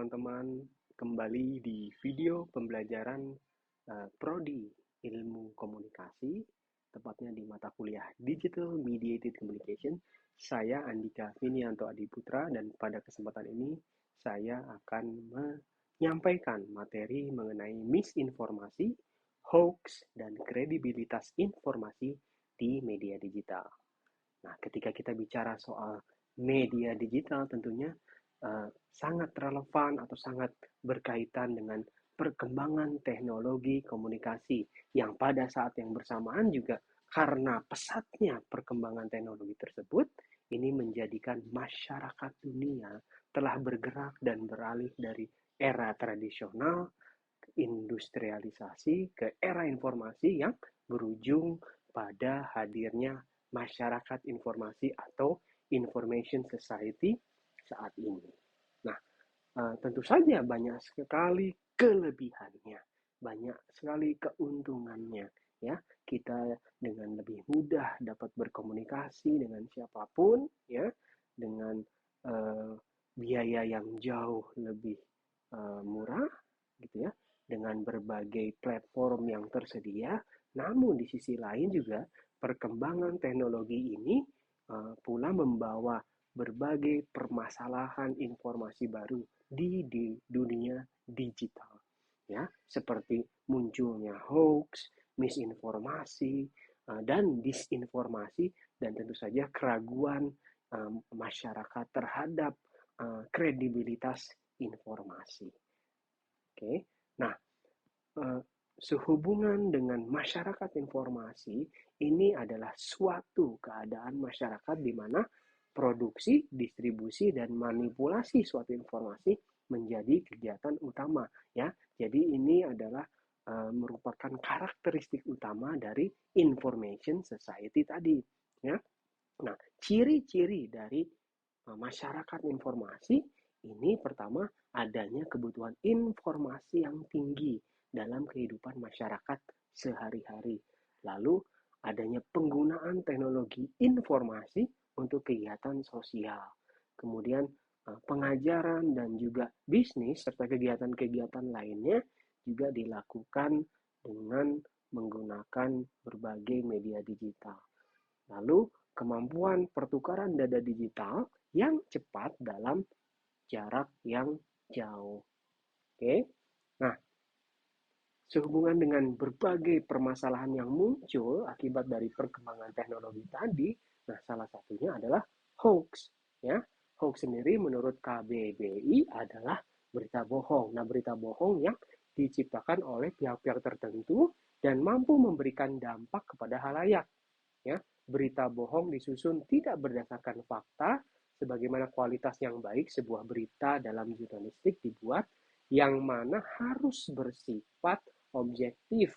teman-teman, kembali di video pembelajaran Prodi Ilmu Komunikasi, tepatnya di mata kuliah Digital Mediated Communication. Saya Andika Vinianto Adiputra dan pada kesempatan ini saya akan menyampaikan materi mengenai misinformasi, hoax, dan kredibilitas informasi di media digital. Nah, ketika kita bicara soal media digital tentunya sangat relevan atau sangat berkaitan dengan perkembangan teknologi komunikasi yang pada saat yang bersamaan juga karena pesatnya perkembangan teknologi tersebut ini menjadikan masyarakat dunia telah bergerak dan beralih dari era tradisional industrialisasi ke era informasi yang berujung pada hadirnya masyarakat informasi atau information society saat ini. Nah, tentu saja banyak sekali kelebihannya, banyak sekali keuntungannya. Ya, kita dengan lebih mudah dapat berkomunikasi dengan siapapun, ya, dengan biaya yang jauh lebih murah, gitu ya, dengan berbagai platform yang tersedia. Namun di sisi lain juga perkembangan teknologi ini pula membawa berbagai permasalahan informasi baru di dunia digital, ya, seperti munculnya hoax, misinformasi, dan disinformasi, dan tentu saja keraguan masyarakat terhadap kredibilitas informasi. Oke, nah, sehubungan dengan masyarakat informasi, ini adalah suatu keadaan masyarakat di mana produksi, distribusi, dan manipulasi suatu informasi menjadi kegiatan utama, ya. Jadi ini adalah merupakan karakteristik utama dari information society tadi, ya. Nah, ciri-ciri dari masyarakat informasi ini pertama adanya kebutuhan informasi yang tinggi dalam kehidupan masyarakat sehari-hari. Lalu adanya penggunaan teknologi informasi untuk kegiatan sosial. Kemudian pengajaran dan juga bisnis serta kegiatan-kegiatan lainnya juga dilakukan dengan menggunakan berbagai media digital. Lalu kemampuan pertukaran data digital yang cepat dalam jarak yang jauh. Oke. Nah, sehubungan dengan berbagai permasalahan yang muncul akibat dari perkembangan teknologi tadi, nah salah satunya adalah hoax, ya. Hoax sendiri menurut KBBI adalah berita bohong. Nah, berita bohong yang diciptakan oleh pihak-pihak tertentu dan mampu memberikan dampak kepada halayak, ya. Berita bohong disusun tidak berdasarkan fakta, sebagaimana kualitas yang baik sebuah berita dalam jurnalistik dibuat, yang mana harus bersifat objektif,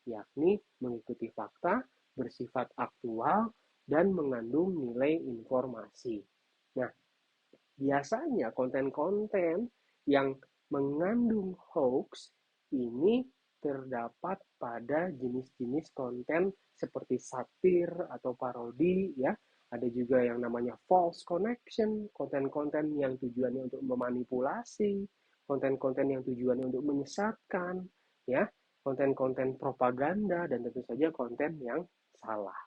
yakni mengikuti fakta, bersifat aktual, dan mengandung nilai informasi. Nah, biasanya konten-konten yang mengandung hoax ini terdapat pada jenis-jenis konten seperti satir atau parodi, ya. Ada juga yang namanya false connection, konten-konten yang tujuannya untuk memanipulasi, konten-konten yang tujuannya untuk menyesatkan, ya, konten-konten propaganda, dan tentu saja konten yang salah.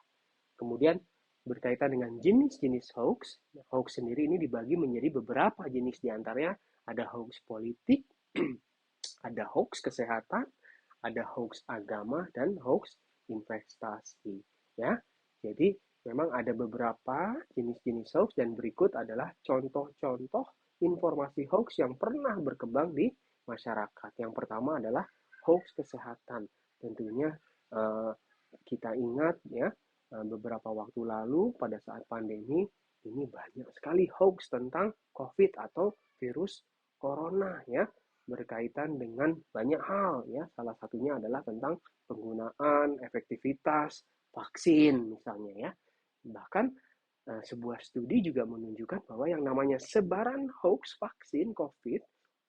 Kemudian berkaitan dengan jenis-jenis hoax, hoax sendiri ini dibagi menjadi beberapa jenis, diantaranya ada hoax politik, ada hoax kesehatan, ada hoax agama, dan hoax investasi. Ya, jadi memang ada beberapa jenis-jenis hoax dan berikut adalah contoh-contoh informasi hoax yang pernah berkembang di masyarakat. Yang pertama adalah hoax kesehatan. Tentunya kita ingat, ya, beberapa waktu lalu pada saat pandemi ini banyak sekali hoax tentang COVID atau virus corona, ya, berkaitan dengan banyak hal, ya. Salah satunya adalah tentang penggunaan efektivitas vaksin misalnya, ya. Bahkan sebuah studi juga menunjukkan bahwa yang namanya sebaran hoax vaksin COVID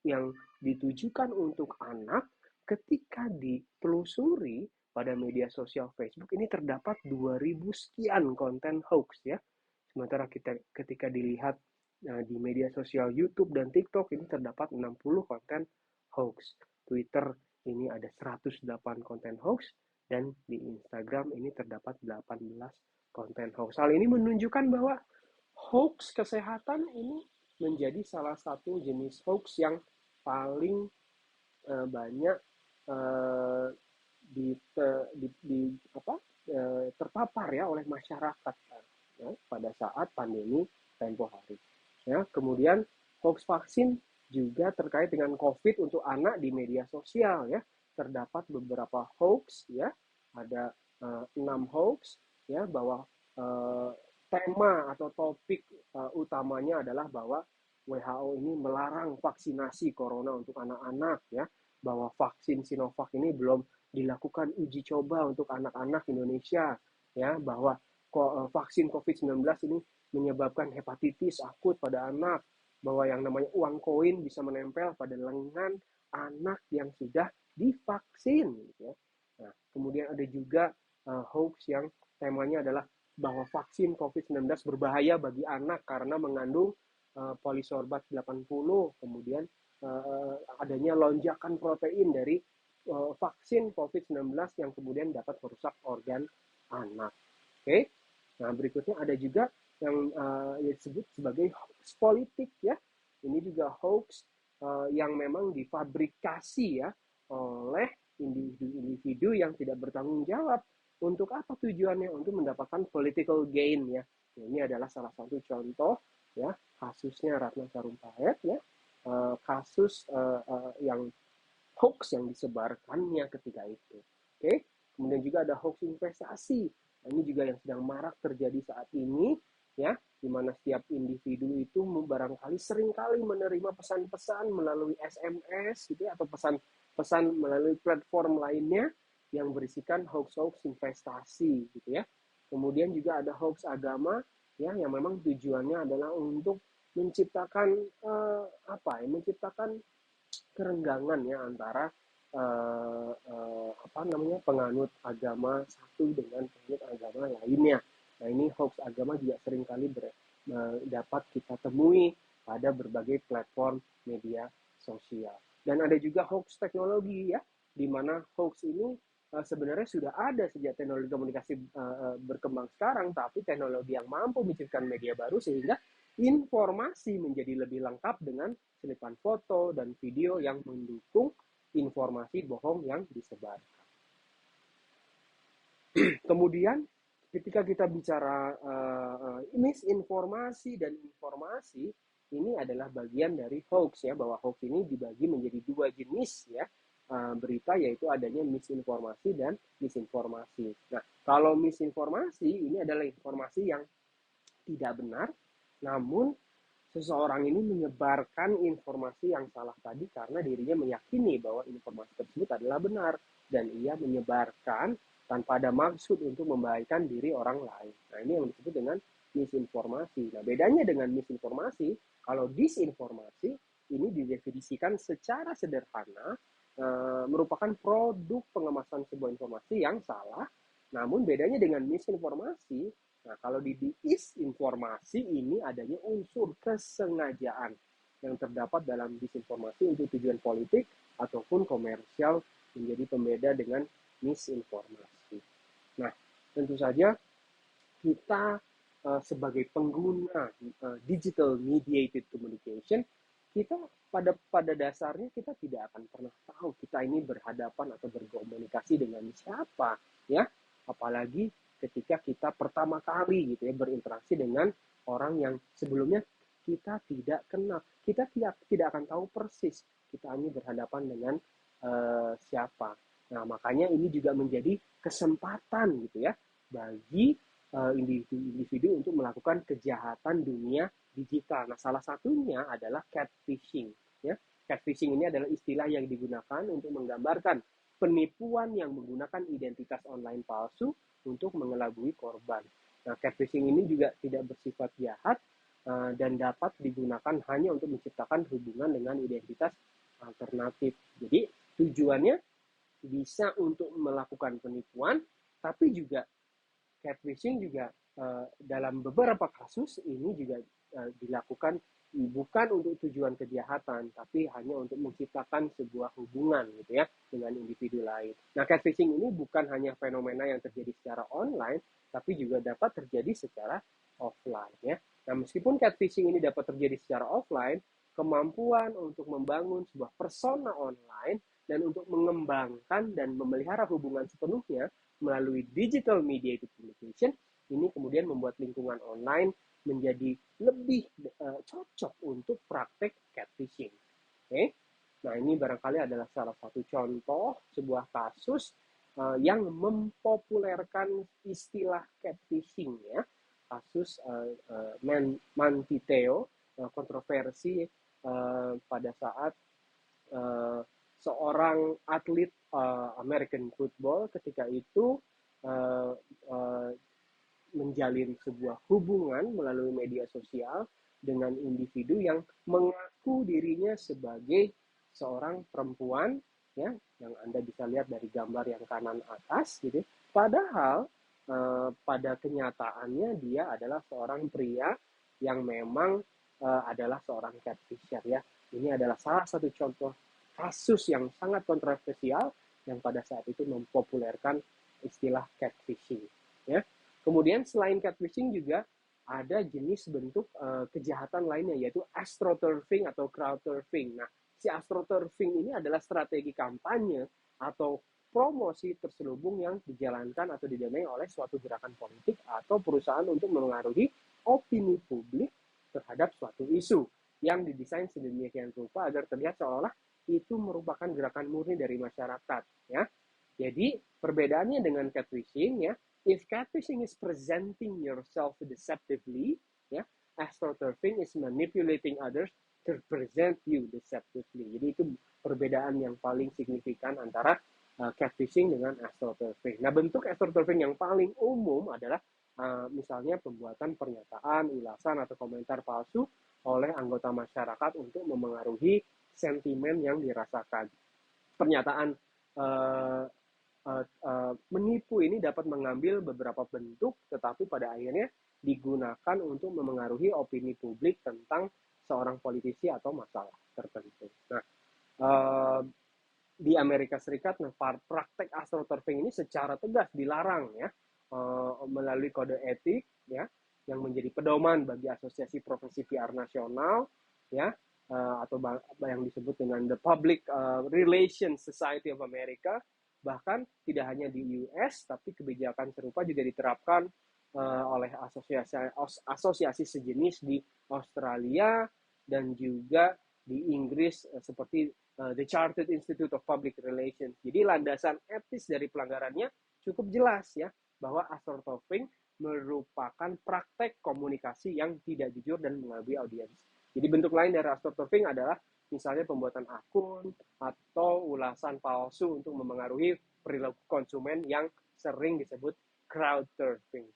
yang ditujukan untuk anak ketika ditelusuri pada media sosial Facebook ini terdapat 2000 sekian konten hoax, ya. Sementara ketika dilihat di media sosial YouTube dan TikTok ini terdapat 60 konten hoax. Twitter ini ada 108 konten hoax, dan di Instagram ini terdapat 18 konten hoax. Hal ini menunjukkan bahwa hoax kesehatan ini menjadi salah satu jenis hoax yang paling banyak uh, terpapar ya oleh masyarakat ya, pada saat pandemi tempo hari. Ya, kemudian hoax vaksin juga terkait dengan COVID untuk anak di media sosial ya. Terdapat beberapa hoax ya, ada 6 hoax ya, bahwa tema atau topik utamanya adalah bahwa WHO ini melarang vaksinasi corona untuk anak-anak ya, bahwa vaksin Sinovac ini belum dilakukan uji coba untuk anak-anak Indonesia ya, bahwa vaksin COVID-19 ini menyebabkan hepatitis akut pada anak, bahwa yang namanya uang koin bisa menempel pada lengan anak yang sudah divaksin gitu ya. Nah, kemudian ada juga hoax yang temanya adalah bahwa vaksin COVID-19 berbahaya bagi anak karena mengandung polisorbat 80, kemudian adanya lonjakan protein dari vaksin COVID-19 yang kemudian dapat merusak organ anak. Oke, nah berikutnya ada juga yang disebut sebagai hoax politik ya. Ini juga hoax yang memang difabrikasi ya oleh individu-individu yang tidak bertanggung jawab. Untuk apa tujuannya? Untuk mendapatkan political gain ya. Ini adalah salah satu contoh ya, kasusnya Ratna Sarumpait ya, kasus yang hoax yang disebarkannya ketika itu. Oke, kemudian juga ada hoax investasi. Nah, ini juga yang sedang marak terjadi saat ini ya, di mana setiap individu itu barangkali seringkali menerima pesan-pesan melalui SMS gitu ya, atau pesan-pesan melalui platform lainnya yang berisikan hoax-hoax investasi gitu ya. Kemudian juga ada hoax agama ya, yang memang tujuannya adalah untuk menciptakan menciptakan kerenggangan ya antara penganut agama satu dengan penganut agama lainnya. Nah, ini hoax agama juga seringkali dapat kita temui pada berbagai platform media sosial. Dan ada juga hoax teknologi ya, di mana hoax ini sebenarnya sudah ada sejak teknologi komunikasi berkembang sekarang, tapi teknologi yang mampu menciptakan media baru sehingga informasi menjadi lebih lengkap dengan selipan foto dan video yang mendukung informasi bohong yang disebarkan. Kemudian ketika kita bicara misinformasi dan informasi, ini adalah bagian dari hoax ya, bahwa hoax ini dibagi menjadi dua jenis ya, berita, yaitu adanya misinformasi dan disinformasi. Nah, kalau misinformasi ini adalah informasi yang tidak benar, namun seseorang ini menyebarkan informasi yang salah tadi karena dirinya meyakini bahwa informasi tersebut adalah benar, dan ia menyebarkan tanpa ada maksud untuk membahayakan diri orang lain. Nah, ini yang disebut dengan misinformasi. Nah, bedanya dengan misinformasi, kalau disinformasi ini didefinisikan secara sederhana merupakan produk pengemasan sebuah informasi yang salah. Namun bedanya dengan misinformasi, nah kalau di disinformasi ini adanya unsur kesengajaan yang terdapat dalam disinformasi untuk tujuan politik ataupun komersial, menjadi pembeda dengan misinformasi. Nah, tentu saja kita sebagai pengguna digital mediated communication, kita pada dasarnya kita tidak akan pernah tahu kita ini berhadapan atau berkomunikasi dengan siapa ya, apalagi ketika kita pertama kali gitu ya berinteraksi dengan orang yang sebelumnya kita tidak kenal. Kita tidak akan tahu persis kita ini berhadapan dengan siapa. Nah, makanya ini juga menjadi kesempatan gitu ya bagi individu untuk melakukan kejahatan dunia digital. Nah, salah satunya adalah catfishing. Ya, catfishing ini adalah istilah yang digunakan untuk menggambarkan penipuan yang menggunakan identitas online palsu untuk mengelabui korban. Nah, catfishing ini juga tidak bersifat jahat dan dapat digunakan hanya untuk menciptakan hubungan dengan identitas alternatif. Jadi, tujuannya bisa untuk melakukan penipuan, tapi juga catfishing juga dalam beberapa kasus ini juga dilakukan bukan untuk tujuan kejahatan, tapi hanya untuk menciptakan sebuah hubungan gitu ya dengan individu lain. Nah, catfishing ini bukan hanya fenomena yang terjadi secara online, tapi juga dapat terjadi secara offline ya. Nah, meskipun catfishing ini dapat terjadi secara offline, kemampuan untuk membangun sebuah persona online dan untuk mengembangkan dan memelihara hubungan sepenuhnya melalui digital mediated communication ini kemudian membuat lingkungan online menjadi lebih cocok untuk praktek catfishing. Oke, nah ini barangkali adalah salah satu contoh sebuah kasus yang mempopulerkan istilah catfishing ya, kasus Mantiteo, kontroversi pada saat uh, seorang atlet American football ketika itu uh, uh, menjalin sebuah hubungan melalui media sosial dengan individu yang mengaku dirinya sebagai seorang perempuan ya, yang Anda bisa lihat dari gambar yang kanan atas gitu. Padahal pada kenyataannya dia adalah seorang pria yang memang adalah seorang catfisher ya. Ini adalah salah satu contoh kasus yang sangat kontroversial yang pada saat itu mempopulerkan istilah catfishing ya. Kemudian selain catfishing juga ada jenis bentuk kejahatan lainnya yaitu astroturfing atau crowdturfing. Nah, si astroturfing ini adalah strategi kampanye atau promosi terselubung yang dijalankan atau didanai oleh suatu gerakan politik atau perusahaan untuk memengaruhi opini publik terhadap suatu isu yang didesain sedemikian rupa agar terlihat seolah itu merupakan gerakan murni dari masyarakat ya. Jadi perbedaannya dengan catfishing ya, if catfishing is presenting yourself deceptively, ya, astroturfing is manipulating others to present you deceptively. Jadi itu perbedaan yang paling signifikan antara catfishing dengan astroturfing. Nah, bentuk astroturfing yang paling umum adalah misalnya pembuatan pernyataan, ulasan atau komentar palsu oleh anggota masyarakat untuk memengaruhi sentimen yang dirasakan. Pernyataan menipu ini dapat mengambil beberapa bentuk, tetapi pada akhirnya digunakan untuk memengaruhi opini publik tentang seorang politisi atau masalah tertentu. Nah, di Amerika Serikat, nah, praktek astroturfing ini secara tegas dilarang ya melalui kode etik ya yang menjadi pedoman bagi Asosiasi Profesi PR Nasional ya atau yang disebut dengan the Public Relations Society of America. Bahkan tidak hanya di US, tapi kebijakan serupa juga diterapkan oleh asosiasi sejenis di Australia dan juga di Inggris seperti The Chartered Institute of Public Relations. Jadi landasan etis dari pelanggarannya cukup jelas ya, bahwa astroturfing merupakan praktek komunikasi yang tidak jujur dan mengelabui audiens. Jadi bentuk lain dari astroturfing adalah misalnya pembuatan akun atau ulasan palsu untuk memengaruhi perilaku konsumen yang sering disebut crowdturfing.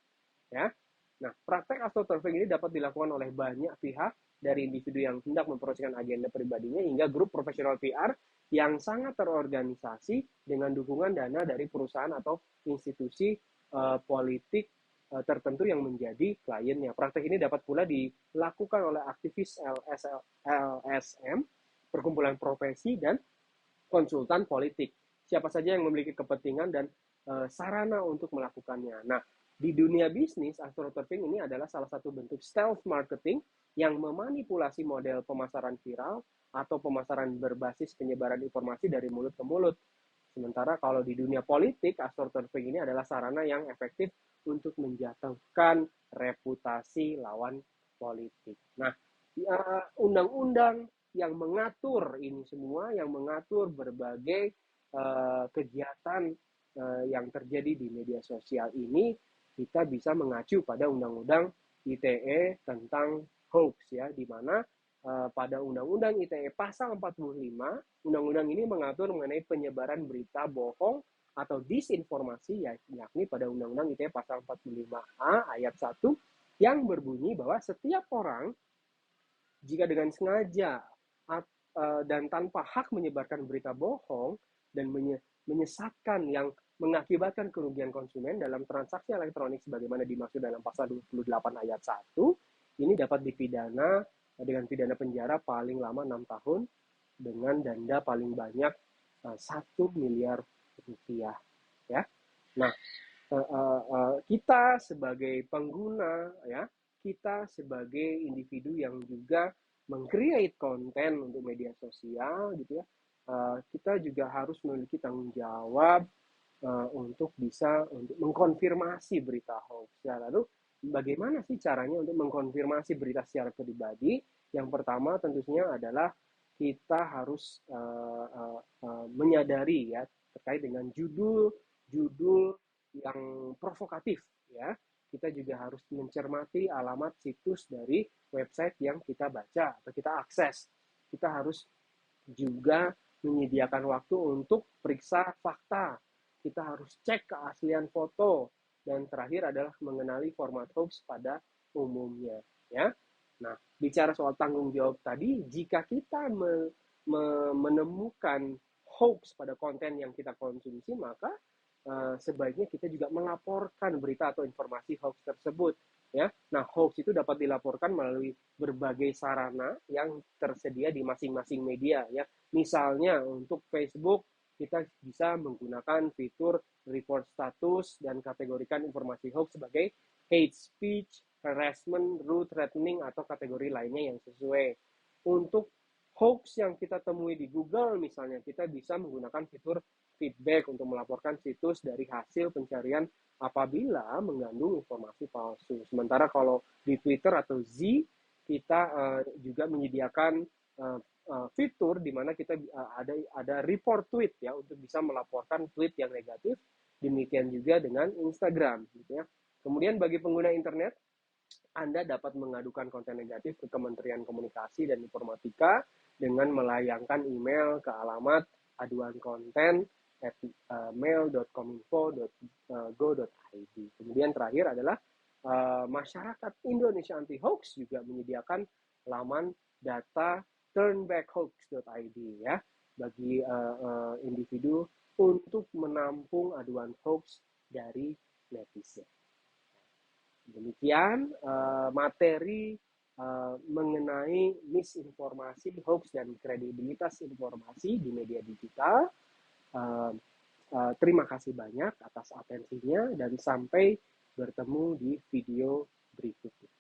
Ya. Nah, praktek astroturfing ini dapat dilakukan oleh banyak pihak, dari individu yang hendak mempromosikan agenda pribadinya hingga grup profesional PR yang sangat terorganisasi dengan dukungan dana dari perusahaan atau institusi politik tertentu yang menjadi kliennya. Praktek ini dapat pula dilakukan oleh aktivis LSM, perkumpulan profesi, dan konsultan politik. Siapa saja yang memiliki kepentingan dan sarana untuk melakukannya. Nah, di dunia bisnis, astroturfing ini adalah salah satu bentuk stealth marketing yang memanipulasi model pemasaran viral atau pemasaran berbasis penyebaran informasi dari mulut ke mulut. Sementara kalau di dunia politik, astroturfing ini adalah sarana yang efektif untuk menjatuhkan reputasi lawan politik. Nah, undang-undang yang mengatur ini semua, yang mengatur berbagai kegiatan yang terjadi di media sosial ini, kita bisa mengacu pada Undang-Undang ITE tentang hoax ya, di mana pada Undang-Undang ITE pasal 45, Undang-Undang ini mengatur mengenai penyebaran berita bohong atau disinformasi, yakni pada Undang-Undang ITE pasal 45A ayat 1 yang berbunyi bahwa setiap orang jika dengan sengaja dan tanpa hak menyebarkan berita bohong dan menyesatkan yang mengakibatkan kerugian konsumen dalam transaksi elektronik sebagaimana dimaksud dalam pasal 28 ayat 1, ini dapat dipidana dengan pidana penjara paling lama 6 tahun dengan denda paling banyak 1 miliar rupiah ya. Nah, kita sebagai pengguna ya, kita sebagai individu yang juga meng-create konten untuk media sosial gitu ya, kita juga harus memiliki tanggung jawab untuk bisa untuk mengkonfirmasi berita hoax. Ya, lalu bagaimana sih caranya untuk mengkonfirmasi berita secara pribadi? Yang pertama tentunya adalah kita harus menyadari ya terkait dengan judul yang provokatif ya. Kita juga harus mencermati alamat situs dari website yang kita baca atau kita akses. Kita harus juga menyediakan waktu untuk periksa fakta. Kita harus cek keaslian foto. Dan terakhir adalah mengenali format hoax pada umumnya. Ya. Nah, bicara soal tanggung jawab tadi, jika kita menemukan hoax pada konten yang kita konsumsi, maka sebaiknya kita juga melaporkan berita atau informasi hoax tersebut. Ya, nah hoax itu dapat dilaporkan melalui berbagai sarana yang tersedia di masing-masing media. Ya, misalnya untuk Facebook kita bisa menggunakan fitur report status dan kategorikan informasi hoax sebagai hate speech, harassment, rude, threatening, atau kategori lainnya yang sesuai. Untuk hoax yang kita temui di Google misalnya, kita bisa menggunakan fitur feedback untuk melaporkan situs dari hasil pencarian apabila mengandung informasi palsu. Sementara kalau di Twitter atau Z, kita juga menyediakan fitur di mana kita ada report tweet ya untuk bisa melaporkan tweet yang negatif. Demikian juga dengan Instagram gitu ya. Kemudian bagi pengguna internet, Anda dapat mengadukan konten negatif ke Kementerian Komunikasi dan Informatika dengan melayangkan email ke alamat aduan konten mail.kominfo.go.id. Kemudian terakhir adalah masyarakat Indonesia Anti Hoax juga menyediakan laman data turnbackhoax.id ya bagi individu untuk menampung aduan hoax dari netizen. Demikian materi mengenai misinformasi, hoax, dan kredibilitas informasi di media digital. Terima kasih banyak atas atensinya dan sampai bertemu di video berikutnya.